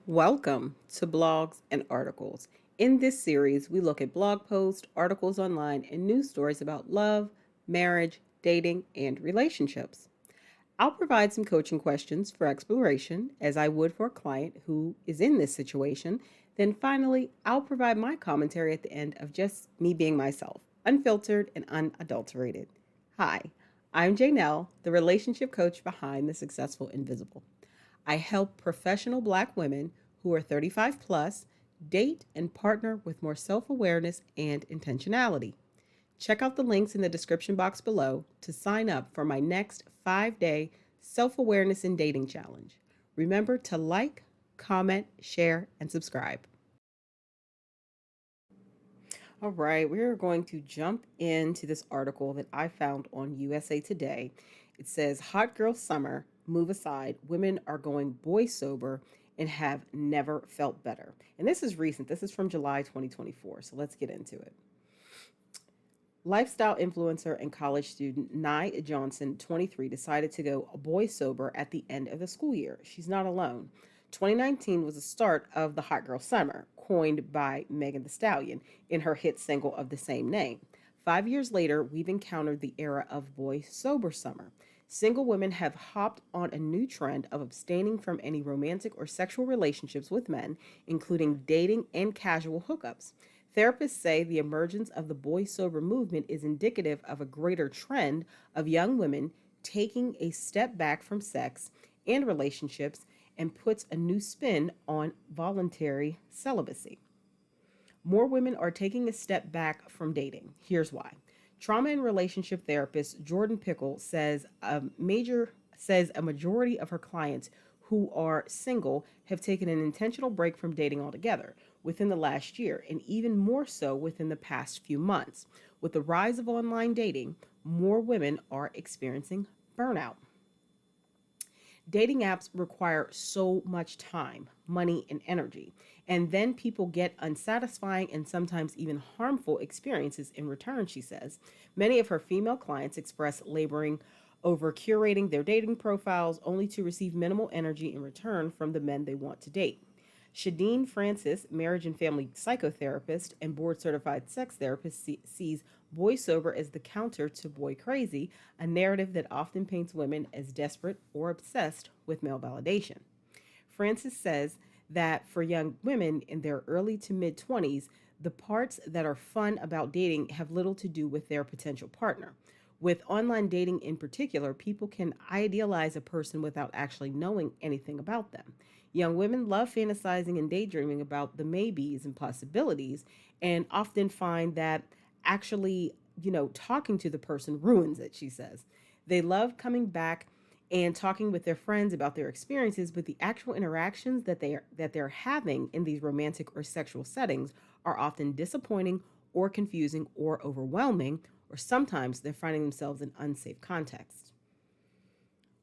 Welcome to Blogs and Articles. In this series, we look at blog posts, articles online, and news stories about love, marriage, dating, and relationships. I'll provide some coaching questions for exploration, as I would for a client who is in this situation. Then finally, I'll provide my commentary at the end of just me being myself, unfiltered and unadulterated. Hi, I'm Janelle, the relationship coach behind The Successful Invisible. I help professional Black women who are 35 plus date and partner with more self awareness and intentionality. Check out the links in the description box below to sign up for my next 5-day self awareness and dating challenge. Remember to like, comment, share, and subscribe. All right, we're going to jump into this article that I found on USA Today. It says, Hot Girl Summer, move aside. Women are going boy sober and have never felt better. And this is recent. This is from July 2024. So let's get into it. Lifestyle influencer and college student Nye Johnson, 23, decided to go boy sober at the end of the school year. She's not alone. 2019 was the start of the Hot Girl Summer, coined by Megan Thee Stallion in her hit single of the same name. 5 years later, we've encountered the era of boy sober summer. Single women have hopped on a new trend of abstaining from any romantic or sexual relationships with men, including dating and casual hookups. Therapists say the emergence of the boy sober movement is indicative of a greater trend of young women taking a step back from sex and relationships and puts a new spin on voluntary celibacy. More women are taking a step back from dating. Here's why. Trauma and relationship therapist Jordan Pickle says a majority of her clients who are single have taken an intentional break from dating altogether within the last year, and even more so within the past few months. With the rise of online dating, more women are experiencing burnout. Dating apps require so much time, money, and energy. And then people get unsatisfying and sometimes even harmful experiences in return, she says. Many of her female clients express laboring over curating their dating profiles only to receive minimal energy in return from the men they want to date. Shadeen Francis, marriage and family psychotherapist and board certified sex therapist, sees boy sober as the counter to boy crazy, a narrative that often paints women as desperate or obsessed with male validation. Francis says that for young women in their early to mid 20s, the parts that are fun about dating have little to do with their potential partner. With online dating in particular, people can idealize a person without actually knowing anything about them. Young women love fantasizing and daydreaming about the maybes and possibilities, and often find that actually, talking to the person ruins it, she says. They love coming back and talking with their friends about their experiences, but the actual interactions that they're having in these romantic or sexual settings are often disappointing or confusing or overwhelming, or sometimes they're finding themselves in unsafe contexts.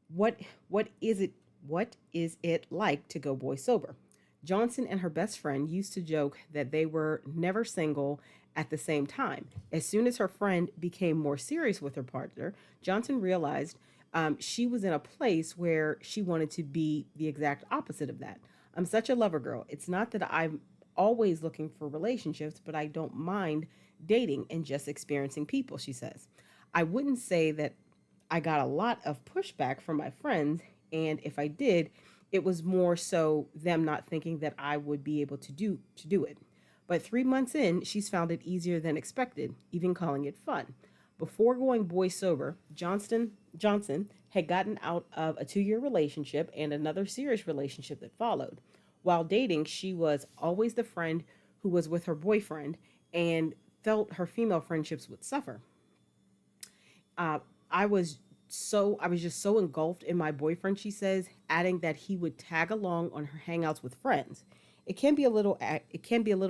What what is it what is it like to go boy sober? Johnson and her best friend used to joke that they were never single at the same time. As soon as her friend became more serious with her partner, Johnson realized she was in a place where she wanted to be the exact opposite of that. I'm such a lover girl. It's not that I'm always looking for relationships, but I don't mind dating and just experiencing people, she says. I wouldn't say that I got a lot of pushback from my friends, and if I did, it was more so them not thinking that I would be able to do it. But 3 months in, she's found it easier than expected, even calling it fun. Before going boy sober, Johnson had gotten out of a 2-year relationship and another serious relationship that followed. While dating, she was always the friend who was with her boyfriend and felt her female friendships would suffer. Uh, I was just so engulfed in my boyfriend, she says, adding that he would tag along on her hangouts with friends. It can be a little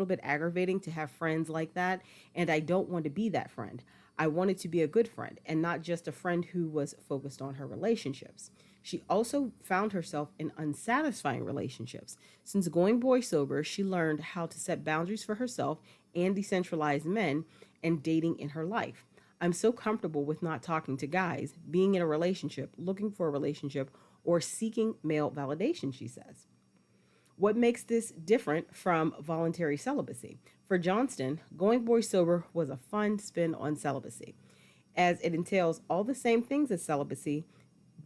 bit aggravating to have friends like that, and I don't want to be that friend. I wanted to be a good friend and not just a friend who was focused on her relationships. She also found herself in unsatisfying relationships. Since going boy sober, she learned how to set boundaries for herself and decentralize men and dating in her life. I'm so comfortable with not talking to guys, being in a relationship, looking for a relationship, or seeking male validation, she says. What makes this different from voluntary celibacy? For Johnston, going boy sober was a fun spin on celibacy, as it entails all the same things as celibacy,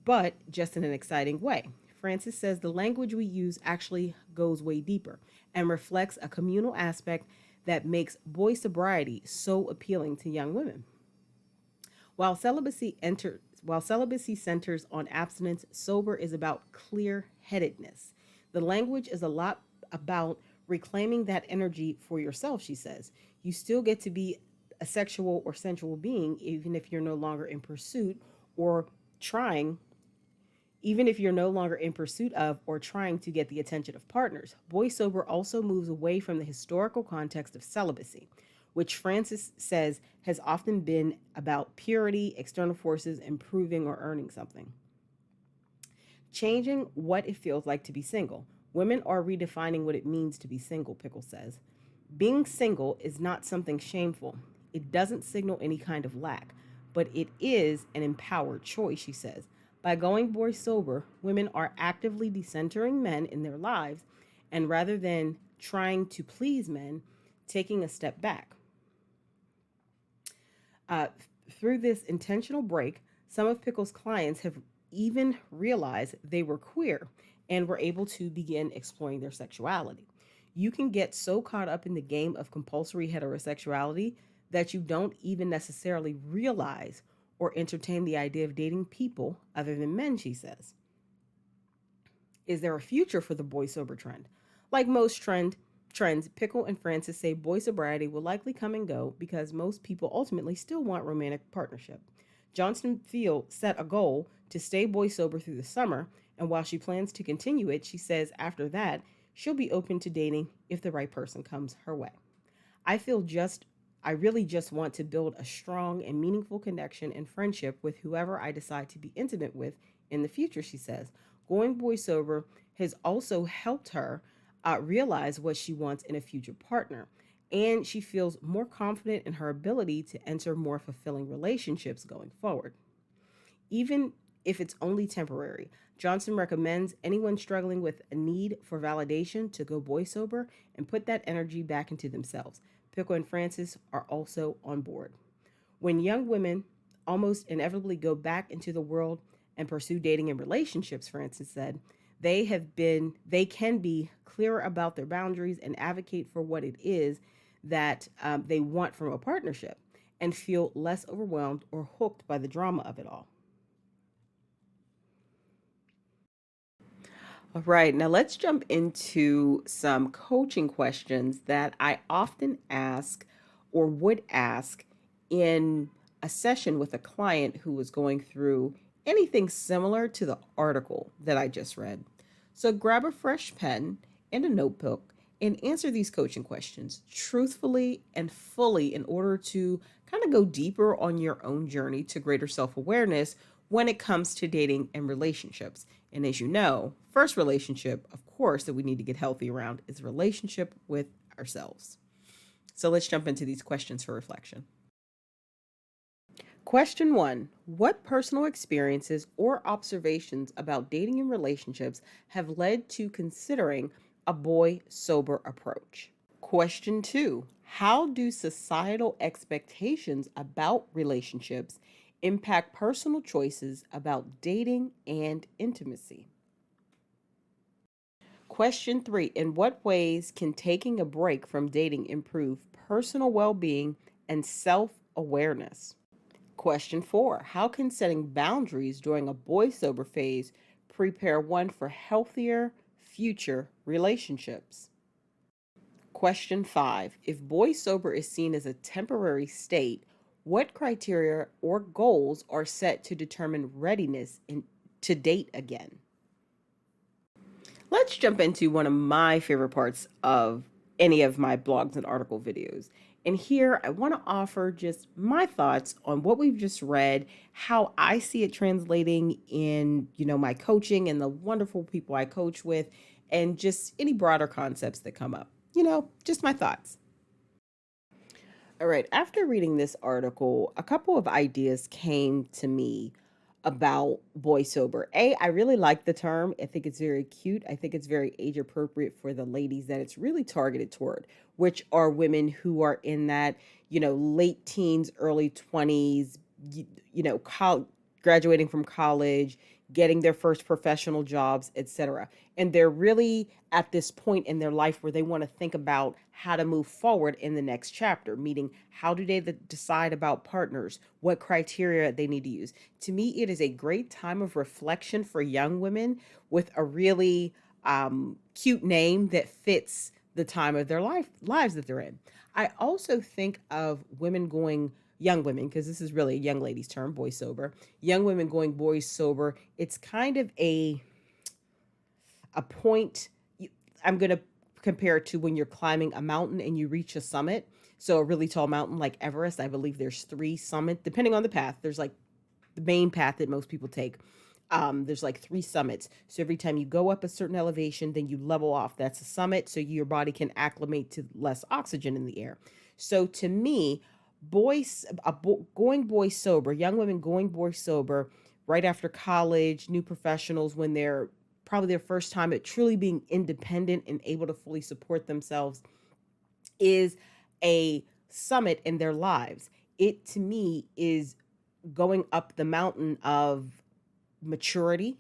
but just in an exciting way. Francis says the language we use actually goes way deeper and reflects a communal aspect that makes boy sobriety so appealing to young women. While celibacy centers on abstinence, sober is about clear-headedness. The language is a lot about reclaiming that energy for yourself, she says. You still get to be a sexual or sensual being even if you're no longer in pursuit or trying even if you're no longer in pursuit of or trying to get the attention of partners. Boy Sober also moves away from the historical context of celibacy, which Francis says has often been about purity, external forces, improving or earning something. Changing what it feels like to be single. Women are redefining what it means to be single, Pickle says. Being single is not something shameful. It doesn't signal any kind of lack, but it is an empowered choice, she says. By going boy sober, women are actively decentering men in their lives and rather than trying to please men, taking a step back. Uh, Through this intentional break, some of Pickle's clients have even realized they were queer and were able to begin exploring their sexuality. You can get so caught up in the game of compulsory heterosexuality that you don't even necessarily realize or entertain the idea of dating people other than men, she says. Is there a future for the boy sober trend? Like most trends, Pickle and Francis say boy sobriety will likely come and go because most people ultimately still want romantic partnership. Johnston Field set a goal to stay boy sober through the summer, and while she plans to continue it, she says after that, she'll be open to dating if the right person comes her way. I feel just I really just want to build a strong and meaningful connection and friendship with whoever I decide to be intimate with in the future, she says. Going boy sober has also helped her realize what she wants in a future partner. And she feels more confident in her ability to enter more fulfilling relationships going forward. Even if it's only temporary, Johnson recommends anyone struggling with a need for validation to go boy sober and put that energy back into themselves. Pickle and Francis are also on board. When young women almost inevitably go back into the world and pursue dating and relationships, Francis said, they can be clearer about their boundaries and advocate for what it is that they want from a partnership and feel less overwhelmed or hooked by the drama of it all. All right, now let's jump into some coaching questions that I often ask or would ask in a session with a client who was going through anything similar to the article that I just read. So grab a fresh pen and a notebook and answer these coaching questions truthfully and fully in order to kind of go deeper on your own journey to greater self awareness when it comes to dating and relationships. And as you know, first relationship, of course, that we need to get healthy around is a relationship with ourselves. So let's jump into these questions for reflection. Question one: what personal experiences or observations about dating and relationships have led to considering a boy sober approach? Question two: how do societal expectations about relationships impact personal choices about dating and intimacy? Question three: in what ways can taking a break from dating improve personal well being and self awareness? Question four: how can setting boundaries during a boy sober phase prepare one for healthier future relationships? Question five: if boy sober is seen as a temporary state, what criteria or goals are set to determine to date again? Let's jump into one of my favorite parts of any of my blogs and article videos. And here I want to offer just my thoughts on what we've just read, how I see it translating in, my coaching and the wonderful people I coach with, and just any broader concepts that come up. Just my thoughts. All right, after reading this article, a couple of ideas came to me about boy sober. I really like the term. I think it's very cute. I think it's very age appropriate for the ladies that it's really targeted toward, which are women who are in that, late teens, early 20s, you know, graduating from college, getting their first professional jobs, etc. And they're really at this point in their life where they want to think about how to move forward in the next chapter, meaning how do they decide about partners, what criteria they need to use. To me, it is a great time of reflection for young women with a really cute name that fits the time of their lives that they're in. I also think of women going young women, because this is really a young ladies term, boy sober. Young women going boys sober. It's kind of a point. I'm going to compare it to when you're climbing a mountain and you reach a summit. So a really tall mountain like Everest, I believe there's 3 summits, depending on the path. There's like the main path that most people take. There's like 3 summits. So every time you go up a certain elevation, then you level off. That's a summit. So your body can acclimate to less oxygen in the air. So to me, going boy sober, young women going boy sober right after college, new professionals when they're probably their first time at truly being independent and able to fully support themselves is a summit in their lives. It to me is going up the mountain of maturity,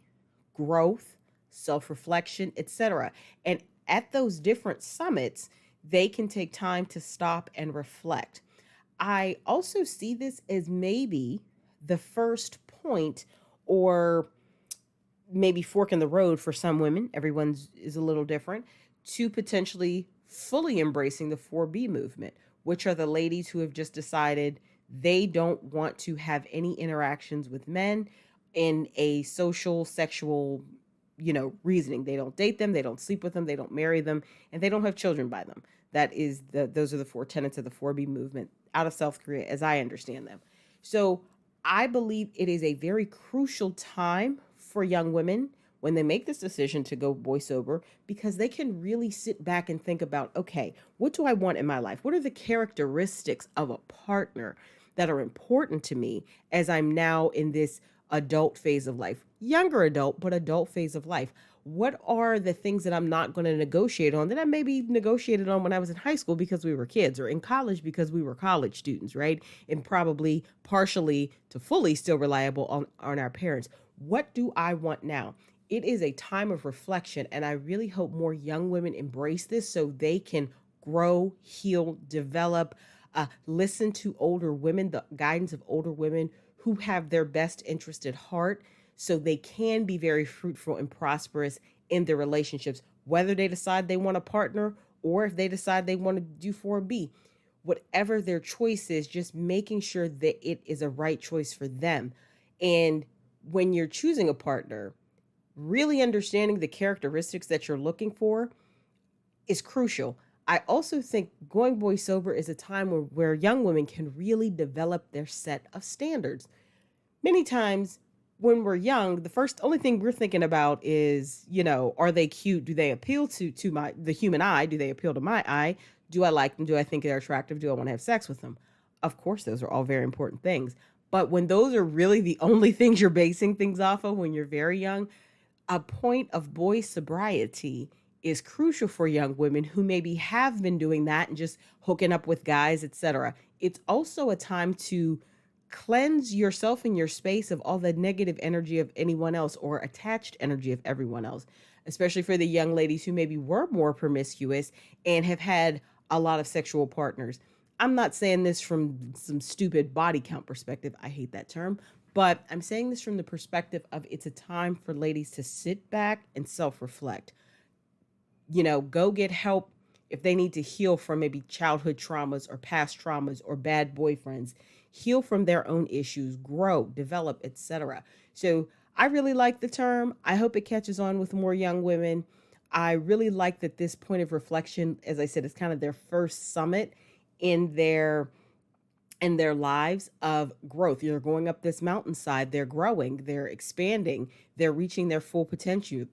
growth, self-reflection, etc. And at those different summits, they can take time to stop and reflect. I also see this as maybe the first point or maybe fork in the road for some women. Everyone's is a little different to potentially fully embracing the 4B movement, which are the ladies who have just decided they don't want to have any interactions with men in a social, sexual, reasoning. They don't date them, they don't sleep with them, they don't marry them, and they don't have children by them. Those are the 4 tenets of the 4B movement out of South Korea, as I understand them. So I believe it is a very crucial time for young women when they make this decision to go boy sober, because they can really sit back and think about, okay, what do I want in my life? What are the characteristics of a partner that are important to me as I'm now in this adult phase of life? Younger adult, but adult phase of life. What are the things that I'm not going to negotiate on that I maybe negotiated on when I was in high school because we were kids, or in college because we were college students, right? And probably partially to fully still reliable on our parents. What do I want now? It is a time of reflection, and I really hope more young women embrace this so they can grow, heal, develop, listen to older women, the guidance of older women who have their best interest at heart, so they can be very fruitful and prosperous in their relationships, whether they decide they want a partner or if they decide they want to do 4B. Whatever their choice is, just making sure that it is a right choice for them. And when you're choosing a partner, really understanding the characteristics that you're looking for is crucial. I also think going boy sober is a time where young women can really develop their set of standards. Many times when we're young, only thing we're thinking about is, are they cute? Do they appeal to the human eye? Do they appeal to my eye? Do I like them? Do I think they're attractive? Do I want to have sex with them? Of course, those are all very important things. But when those are really the only things you're basing things off of when you're very young, a point of boy sobriety is crucial for young women who maybe have been doing that and just hooking up with guys, etc. It's also a time to cleanse yourself and your space of all the negative energy of anyone else or attached energy of everyone else, especially for the young ladies who maybe were more promiscuous and have had a lot of sexual partners. I'm not saying this from some stupid body count perspective. I hate that term. But I'm saying this from the perspective of it's a time for ladies to sit back and self-reflect. Go get help if they need to heal from maybe childhood traumas or past traumas or bad boyfriends. Heal from their own issues, grow, develop, etc. So I really like the term. I hope it catches on with more young women. I really like that this point of reflection, as I said, is kind of their first summit in their lives of growth. You're going up this mountainside, they're growing, they're expanding, they're reaching their full potential.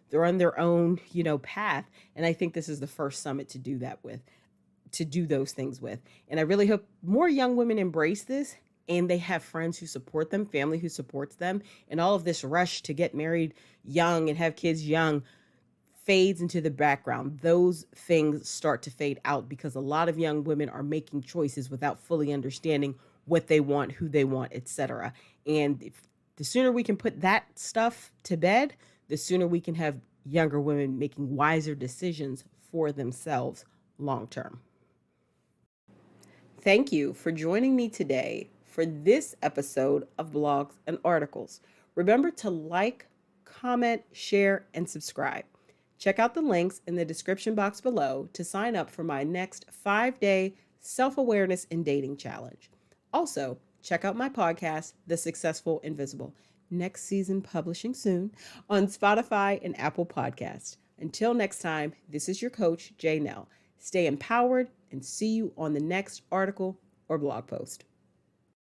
They're on their own, path. And I think this is the first summit to do those things with. And I really hope more young women embrace this and they have friends who support them, family who supports them, and all of this rush to get married young and have kids young fades into the background. Those things start to fade out because a lot of young women are making choices without fully understanding what they want, who they want, etc. And if the sooner we can put that stuff to bed, the sooner we can have younger women making wiser decisions for themselves long term. Thank you for joining me today for this episode of Blogs and Articles. Remember to like, comment, share, and subscribe. Check out the links in the description box below to sign up for my next 5-day self-awareness and dating challenge. Also, check out my podcast, The Successful Invisible. Next season publishing soon on Spotify and Apple Podcasts. Until next time, this is your coach, Janelle. Stay empowered and see you on the next article or blog post.